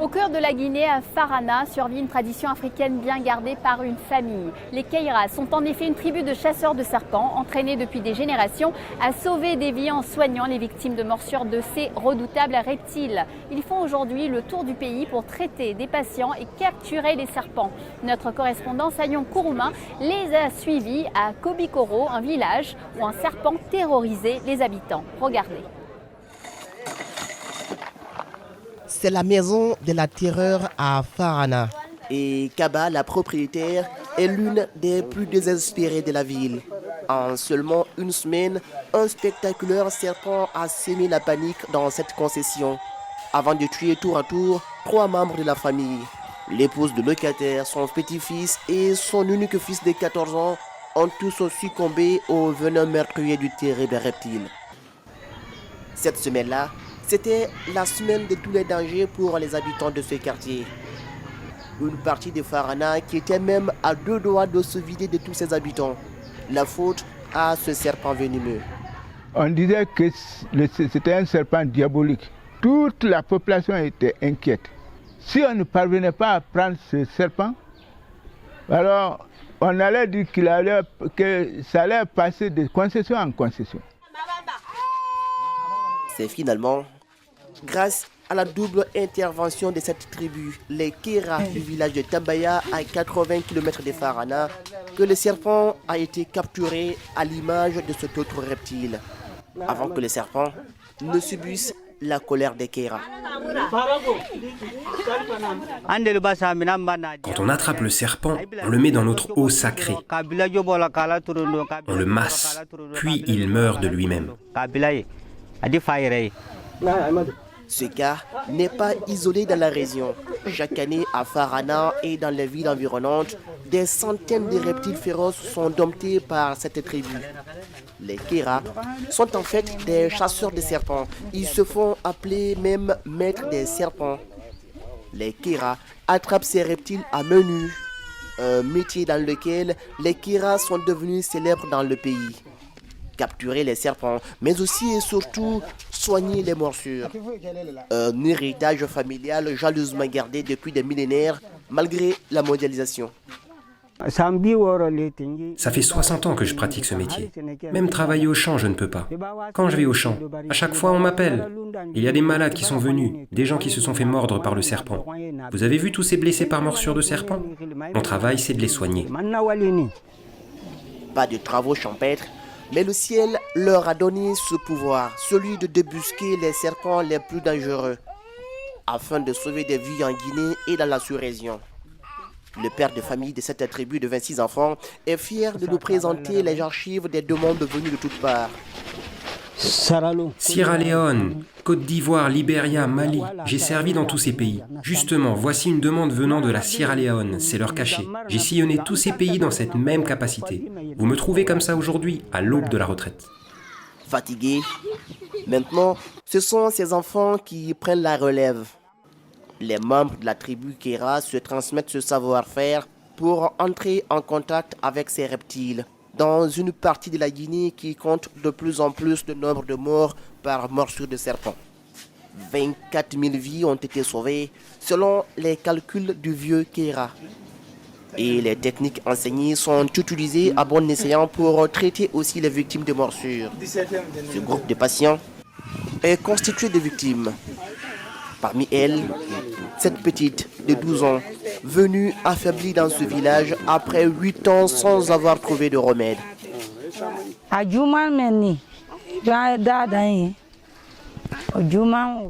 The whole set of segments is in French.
Au cœur de la Guinée, à Farana, survit une tradition africaine bien gardée par une famille. Les Keiras sont en effet une tribu de chasseurs de serpents, entraînés depuis des générations à sauver des vies en soignant les victimes de morsures de ces redoutables reptiles. Ils font aujourd'hui le tour du pays pour traiter des patients et capturer les serpents. Notre correspondant Sayon Kourouma les a suivis à Kobikoro, un village où un serpent terrorisait les habitants. Regardez. C'est la maison de la terreur à Farana. Et Kaba, la propriétaire, est l'une des plus désespérées de la ville. En seulement une semaine, un spectaculaire serpent a sémé la panique dans cette concession, avant de tuer tour à tour 3 membres de la famille. L'épouse de locataire, son petit-fils et son unique fils de 14 ans ont tous succombé au venin meurtrier du terrible reptile. Cette semaine-là, c'était la semaine de tous les dangers pour les habitants de ce quartier. Une partie de Farana qui était même à 2 doigts de se vider de tous ses habitants. La faute à ce serpent venimeux. On disait que c'était un serpent diabolique. Toute la population était inquiète. Si on ne parvenait pas à prendre ce serpent, alors on allait dire que ça allait passer de concession en concession. C'est finalement grâce à la double intervention de cette tribu, les Keiras du village de Tambaya à 80 km de Farana, que le serpent a été capturé à l'image de cet autre reptile, avant que le serpent ne subisse la colère des Keiras. Quand on attrape le serpent, on le met dans notre eau sacrée. On le masse, puis il meurt de lui-même. Ce cas n'est pas isolé dans la région. Chaque année à Farana et dans les villes environnantes, des centaines de reptiles féroces sont domptés par cette tribu. Les Keiras sont en fait des chasseurs de serpents. Ils se font appeler même maîtres des serpents. Les Keiras attrapent ces reptiles à main nue, un métier dans lequel les Keiras sont devenus célèbres dans le pays. Capturer les serpents, mais aussi et surtout soigner les morsures. Un héritage familial jalousement gardé depuis des millénaires, malgré la mondialisation. Ça fait 60 ans que je pratique ce métier. Même travailler au champ, je ne peux pas. Quand je vais au champ, à chaque fois on m'appelle. Il y a des malades qui sont venus, des gens qui se sont fait mordre par le serpent. Vous avez vu tous ces blessés par morsure de serpent? Mon travail, c'est de les soigner. Pas de travaux champêtres, mais le ciel leur a donné ce pouvoir, celui de débusquer les serpents les plus dangereux, afin de sauver des vies en Guinée et dans la sous-région. Le père de famille de cette tribu de 26 enfants est fier de nous présenter les archives des demandes venues de toutes parts. Sierra Leone, Côte d'Ivoire, Libéria, Mali, j'ai servi dans tous ces pays. Justement, voici une demande venant de la Sierra Leone, c'est leur cachet. J'ai sillonné tous ces pays dans cette même capacité. Vous me trouvez comme ça aujourd'hui, à l'aube de la retraite. Fatigués, maintenant, ce sont ces enfants qui prennent la relève. Les membres de la tribu Keira se transmettent ce savoir-faire pour entrer en contact avec ces reptiles dans une partie de la Guinée qui compte de plus en plus de nombre de morts par morsure de serpent. 24 000 vies ont été sauvées selon les calculs du vieux Keira. Et les techniques enseignées sont utilisées à bon escient pour traiter aussi les victimes de morsures. Ce groupe de patients est constitué de victimes. Parmi elles, cette petite de 12 ans, venue affaiblie dans ce village après 8 ans sans avoir trouvé de remède.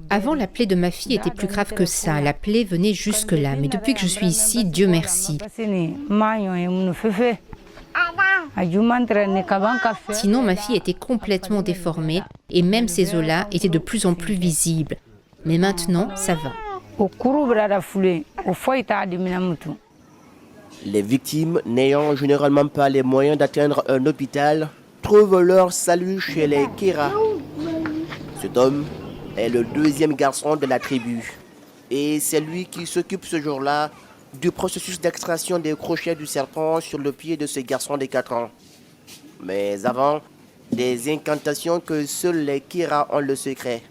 Avant, la plaie de ma fille était plus grave que ça. La plaie venait jusque-là. Mais depuis que je suis ici, Dieu merci. Sinon, ma fille était complètement déformée et même ses os-là étaient de plus en plus visibles. Mais maintenant, ça va. Les victimes, n'ayant généralement pas les moyens d'atteindre un hôpital, trouvent leur salut chez les Keira. Cet homme est le 2e garçon de la tribu. Et c'est lui qui s'occupe ce jour-là du processus d'extraction des crochets du serpent sur le pied de ce garçon de 4 ans. Mais avant, des incantations que seuls les Keira ont le secret.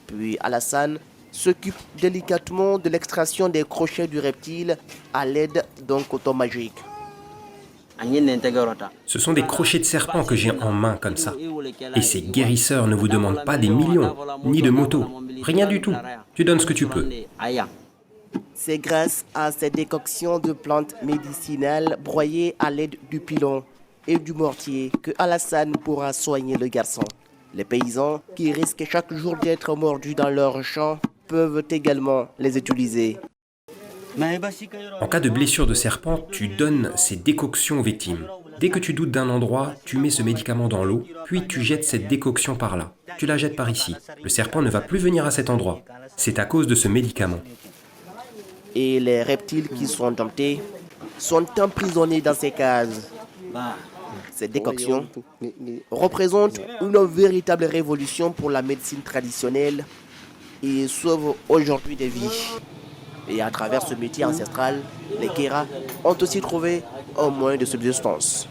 Puis Alassane s'occupe délicatement de l'extraction des crochets du reptile à l'aide d'un coton magique. Ce sont des crochets de serpent que j'ai en main comme ça. Et ces guérisseurs ne vous demandent pas des millions, ni de motos, rien du tout. Tu donnes ce que tu peux. C'est grâce à ces décoctions de plantes médicinales broyées à l'aide du pilon et du mortier que Alassane pourra soigner le garçon. Les paysans qui risquent chaque jour d'être mordus dans leurs champs peuvent également les utiliser. En cas de blessure de serpent, tu donnes ces décoctions aux victimes. Dès que tu doutes d'un endroit, tu mets ce médicament dans l'eau, puis tu jettes cette décoction par là. Tu la jettes par ici. Le serpent ne va plus venir à cet endroit. C'est à cause de ce médicament. Et les reptiles qui sont domptés sont emprisonnés dans ces cases. Ces décoctions représentent une véritable révolution pour la médecine traditionnelle et sauvent aujourd'hui des vies. Et à travers ce métier ancestral, les Kera ont aussi trouvé un moyen de subsistance.